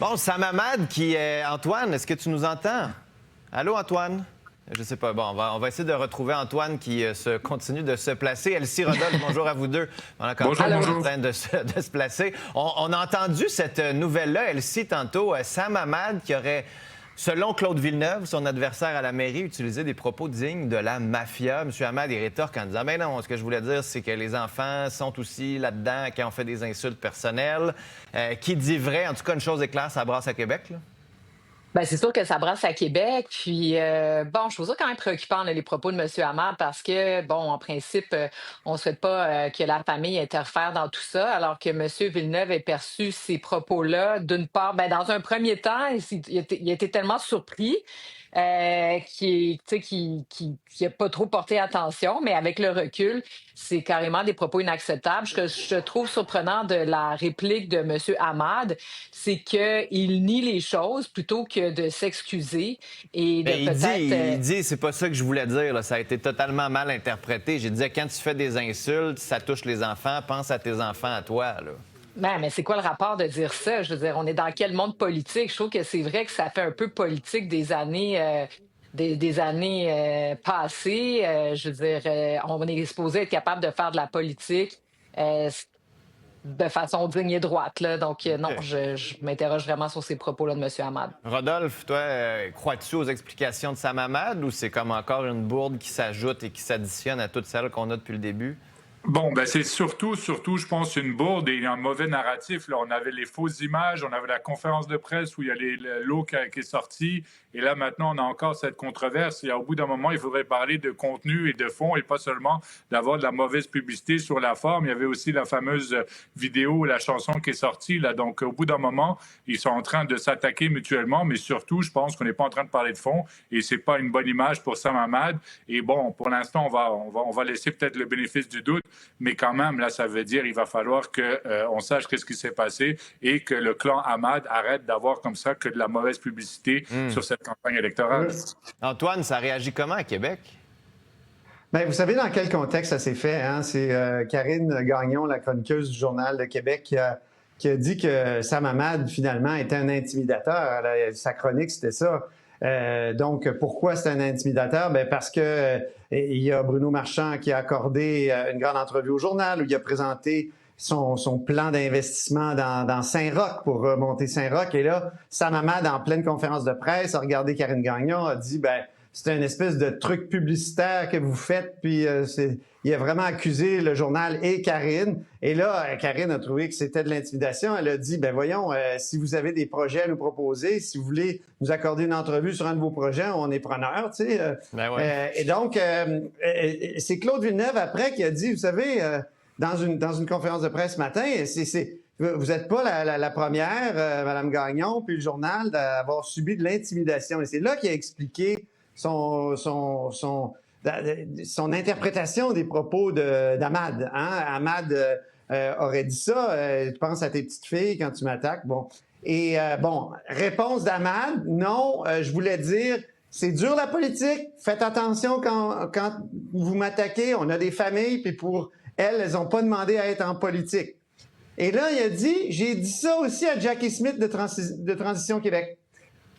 Bon, Sam Hamad qui est... Antoine, est-ce que tu nous entends? Allô, Antoine? Je sais pas. Bon, on va essayer de retrouver Antoine qui continue de se placer. Elsie, Rodolphe, bonjour à vous deux. On a encore en train de se placer. On a entendu cette nouvelle-là, Elsie, tantôt. Sam Hamad qui aurait, selon Claude Villeneuve, son adversaire à la mairie, utilisé des propos dignes de la mafia. M. Hamad, il rétorque en disant « Ben non, ce que je voulais dire, c'est que les enfants sont aussi là-dedans quand on fait des insultes personnelles. Qui dit vrai? En tout cas, une chose est claire, ça brasse à Québec, là. » Ben, c'est sûr que ça brasse à Québec. Puis, bon, je trouve ça quand même préoccupant, là, les propos de M. Hamad, parce que, bon, en principe, on ne souhaite pas que la famille interfère dans tout ça, alors que M. Villeneuve ait perçu ces propos-là, d'une part, ben, dans un premier temps, il a été tellement surpris qu'il n'a pas trop porté attention, mais avec le recul, c'est carrément des propos inacceptables. Ce que je trouve surprenant de la réplique de M. Hamad, c'est qu'il nie les choses plutôt que de s'excuser et de Mais peut-être... il dit, c'est pas ça que je voulais dire, là. Ça a été totalement mal interprété. J'ai dit, quand tu fais des insultes, ça touche les enfants, pense à tes enfants, à toi, là. Ben, mais c'est quoi le rapport de dire ça? Je veux dire, on est dans quel monde politique? Je trouve que c'est vrai que ça fait un peu politique des années... des années passées. Je veux dire, on est supposé être capable de faire de la politique de façon digne et droite, là. Donc, non, OK. je m'interroge vraiment sur ces propos-là de M. Hamad. Rodolphe, toi, crois-tu aux explications de Sam Hamad ou c'est comme encore une bourde qui s'ajoute et qui s'additionne à toutes celles qu'on a depuis le début? Bon, ben c'est surtout, je pense, une bourde et un mauvais narratif. Là, on avait les fausses images, on avait la conférence de presse où il y a l'eau qui est sortie, et là maintenant on a encore cette controverse. Et au bout d'un moment, il faudrait parler de contenu et de fond, et pas seulement d'avoir de la mauvaise publicité sur la forme. Il y avait aussi la fameuse vidéo, la chanson qui est sortie. Là, donc au bout d'un moment, ils sont en train de s'attaquer mutuellement, mais surtout, je pense qu'on n'est pas en train de parler de fond, et c'est pas une bonne image pour Sam Hamad. Et bon, pour l'instant, on va laisser peut-être le bénéfice du doute. Mais quand même, là, ça veut dire qu'il va falloir qu'on sache qu'est-ce qui s'est passé et que le clan Hamad arrête d'avoir comme ça que de la mauvaise publicité sur cette campagne électorale. Antoine, ça réagit comment à Québec? Bien, vous savez dans quel contexte ça s'est fait, hein? C'est Karine Gagnon, la chroniqueuse du Journal de Québec, qui a dit que Sam Hamad, finalement, était un intimidateur. Sa chronique, c'était ça. Donc, pourquoi c'est un intimidateur? Bien, parce que il y a Bruno Marchand qui a accordé une grande entrevue au Journal où il a présenté son plan d'investissement dans Saint-Roch pour remonter Saint-Roch. Et là, Sam Hamad, en pleine conférence de presse, a regardé Karine Gagnon, a dit, ben c'est une espèce de truc publicitaire que vous faites, puis il a vraiment accusé le journal et Karine. Et là, Karine a trouvé que c'était de l'intimidation. Elle a dit, ben voyons, si vous avez des projets à nous proposer, si vous voulez nous accorder une entrevue sur un de vos projets, on est preneur, tu sais. Ben ouais. Et donc, c'est Claude Villeneuve, après, qui a dit, vous savez, dans une conférence de presse ce matin, vous n'êtes pas la première, Mme Gagnon, puis le journal, d'avoir subi de l'intimidation. Et c'est là qu'il a expliqué son interprétation des propos d'Hamad. Hein? Hamad aurait dit ça, tu penses à tes petites filles quand tu m'attaques. Bon. Et bon, réponse d'Hamad, non, je voulais dire, c'est dur la politique, faites attention quand vous m'attaquez, on a des familles, puis pour elles n'ont pas demandé à être en politique. Et là, il a dit, j'ai dit ça aussi à Jackie Smith de Transition Québec.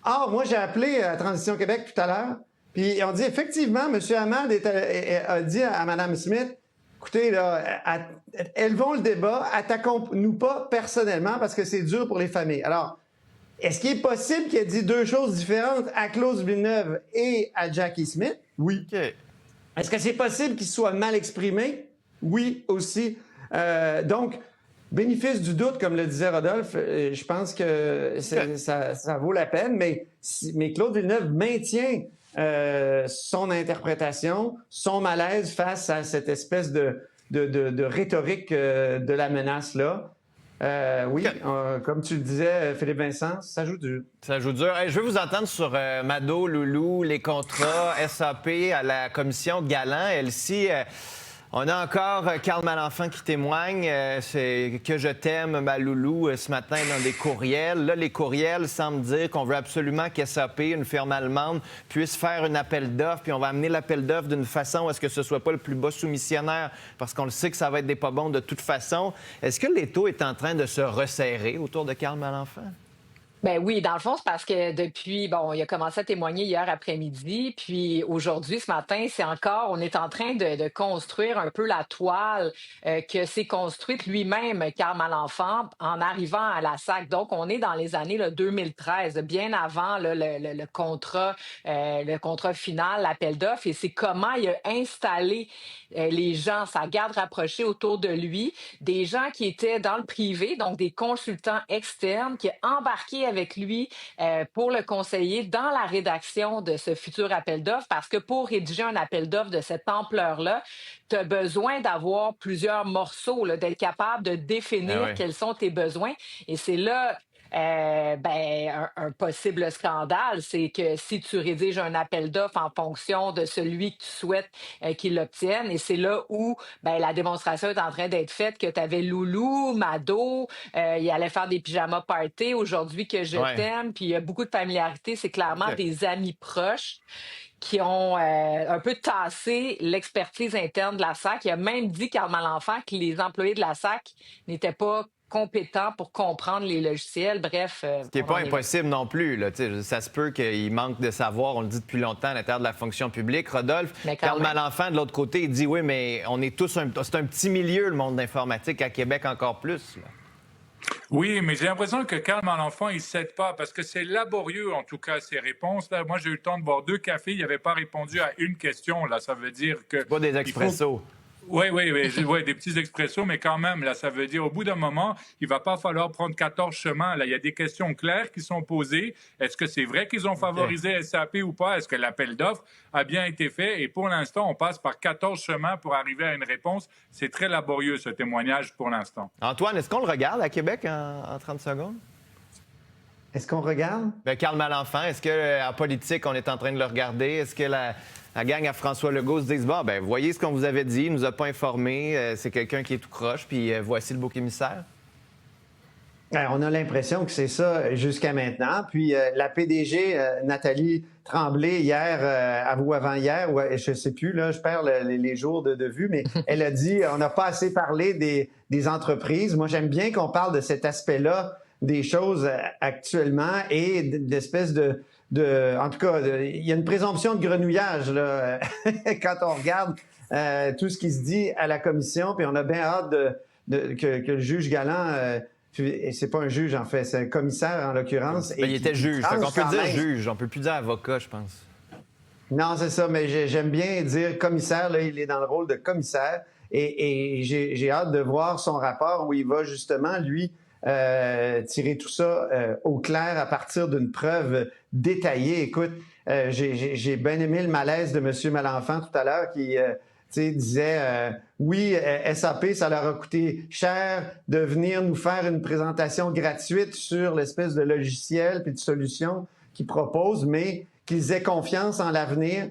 Or, moi, j'ai appelé à Transition Québec tout à l'heure, puis on dit effectivement, M. Hamad a dit à Mme Smith, écoutez, là, élevons le débat, attaquons-nous pas personnellement parce que c'est dur pour les familles. Alors, est-ce qu'il est possible qu'il ait dit deux choses différentes à Claude Villeneuve et à Jackie Smith? Oui. OK. Est-ce que c'est possible qu'il soit mal exprimé? Oui, aussi. Donc, bénéfice du doute, comme le disait Rodolphe, je pense que ça vaut la peine, mais Claude Villeneuve maintient son interprétation, son malaise face à cette espèce de rhétorique de la menace-là. Oui, comme tu le disais, Philippe Vincent, ça joue dur. Ça joue dur. Hey, je veux vous entendre sur Mado, Loulou, les contrats, SAP, à la commission de Galant. Elsie, on a encore Carl Malenfant qui témoigne. C'est que je t'aime, ma Loulou, ce matin dans des courriels. Là, les courriels semblent dire qu'on veut absolument qu'SAP, une firme allemande, puisse faire un appel d'offres, puis on va amener l'appel d'offres d'une façon à ce que ce ne soit pas le plus bas soumissionnaire, parce qu'on le sait que ça va être des pas bons de toute façon. Est-ce que l'étau est en train de se resserrer autour de Carl Malenfant? Ben oui, dans le fond, c'est parce que depuis, bon, il a commencé à témoigner hier après-midi, puis aujourd'hui, ce matin, on est en train de construire un peu la toile que s'est construite lui-même, Karl Malenfant, en arrivant à la SAC. Donc, on est dans les années là, 2013, bien avant là, le contrat final, l'appel d'offres, et c'est comment il a installé les gens, sa garde rapprochée autour de lui, des gens qui étaient dans le privé, donc des consultants externes, qui embarquaient avec lui pour le conseiller dans la rédaction de ce futur appel d'offres, parce que pour rédiger un appel d'offres de cette ampleur-là, tu as besoin d'avoir plusieurs morceaux, là, d'être capable de définir quels sont tes besoins. Et c'est là un possible scandale, c'est que si tu rédiges un appel d'offres en fonction de celui que tu souhaites qu'il l'obtienne, et c'est là où la démonstration est en train d'être faite, que tu avais Loulou, Mado, il allait faire des pyjamas party, aujourd'hui que je t'aime, puis il y a beaucoup de familiarité, c'est clairement des amis proches qui ont un peu tassé l'expertise interne de la SAC. Il a même dit, Karl Malenfant, que les employés de la SAC n'étaient pas compétents pour comprendre les logiciels. Bref. Ce qui n'est pas impossible non plus. Là. Ça se peut qu'il manque de savoir, on le dit depuis longtemps, à l'intérieur de la fonction publique. Rodolphe, Karl Malenfant, de l'autre côté, il dit oui, mais on est tous c'est un petit milieu, le monde d'informatique, à Québec encore plus. Là. Oui, mais j'ai l'impression que Karl Malenfant, il ne cède pas parce que c'est laborieux, en tout cas, ses réponses. Là, moi, j'ai eu le temps de boire 2 cafés. Il n'avait pas répondu à une question. Là, ça veut dire que... C'est pas des expressos. Oui, des petits expressos, mais quand même, là, ça veut dire, au bout d'un moment, il va pas falloir prendre 14 chemins. Là, il y a des questions claires qui sont posées. Est-ce que c'est vrai qu'ils ont favorisé SAP ou pas? Est-ce que l'appel d'offres a bien été fait? Et pour l'instant, on passe par 14 chemins pour arriver à une réponse. C'est très laborieux, ce témoignage, pour l'instant. Antoine, est-ce qu'on le regarde à Québec en 30 secondes? Est-ce qu'on regarde? Karl Malenfant, est-ce qu'en politique, on est en train de le regarder? Est-ce que la gang à François Legault se dit voyez ce qu'on vous avait dit, il nous a pas informé, c'est quelqu'un qui est tout croche, puis voici le bouc émissaire? On a l'impression que c'est ça jusqu'à maintenant. Puis la PDG, Nathalie Tremblay, hier, avant-hier, je ne sais plus, là, je perds les jours de vue, mais elle a dit on n'a pas assez parlé des entreprises. Moi, j'aime bien qu'on parle de cet aspect-là des choses actuellement et d'espèce en tout cas, il y a une présomption de grenouillage là, quand on regarde tout ce qui se dit à la commission, puis on a bien hâte que le juge Galland, et c'est pas un juge en fait, c'est un commissaire en l'occurrence. Il était juge, on peut dire juge, on peut plus dire avocat, je pense. Non, c'est ça, mais j'aime bien dire commissaire, là, il est dans le rôle de commissaire, et j'ai hâte de voir son rapport où il va justement, lui, tirer tout ça au clair à partir d'une preuve détaillée. Écoute, j'ai bien aimé le malaise de M. Malenfant tout à l'heure qui disait oui, SAP, ça leur a coûté cher de venir nous faire une présentation gratuite sur l'espèce de logiciel puis de solution qu'ils proposent, mais qu'ils aient confiance en l'avenir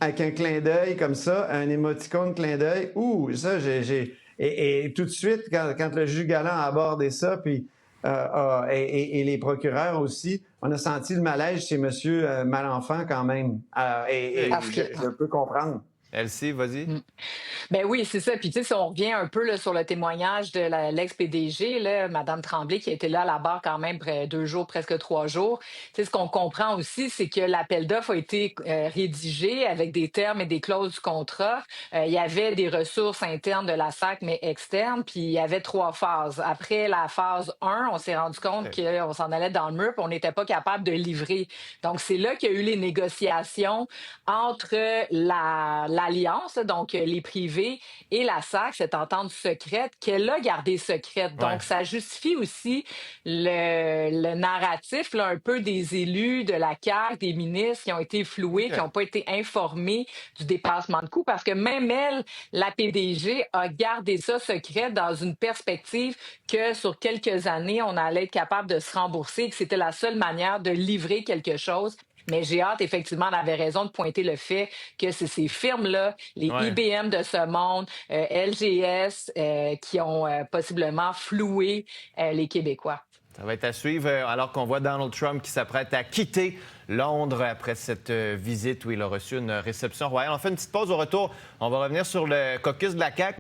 avec un clin d'œil comme ça, un émoticône clin d'œil. Ouh, ça, Et tout de suite, quand le juge Galland a abordé ça, puis et les procureurs aussi, on a senti le malaise chez M. Malenfant quand même. Je peux comprendre. Elsie, vas-y. Ben oui, c'est ça. Puis tu sais, si on revient un peu là, sur le témoignage de l'ex-PDG, Mme Tremblay, qui a été là à la barre quand même près 2 jours, presque 3 jours, tu sais, ce qu'on comprend aussi, c'est que l'appel d'offres a été rédigé avec des termes et des clauses du contrat. Il y avait des ressources internes de la SAC, mais externes, puis il y avait 3 phases. Après la phase 1, on s'est rendu compte qu'on s'en allait dans le mur, puis on n'était pas capable de livrer. Donc, c'est là qu'il y a eu les négociations entre l'Alliance, donc les privés, et la SAC, cette entente secrète, qu'elle a gardée secrète. Donc, ça justifie aussi le narratif là, un peu des élus de la CAQ, des ministres qui ont été floués, qui n'ont pas été informés du dépassement de coûts, parce que même elle, la PDG, a gardé ça secret dans une perspective que sur quelques années, on allait être capable de se rembourser, que c'était la seule manière de livrer quelque chose. Mais j'ai hâte, effectivement, on avait raison de pointer le fait que c'est ces firmes-là, les IBM de ce monde, LGS, qui ont possiblement floué les Québécois. Ça va être à suivre, alors qu'on voit Donald Trump qui s'apprête à quitter Londres après cette visite où il a reçu une réception royale. On fait une petite pause au retour. On va revenir sur le caucus de la CAQ.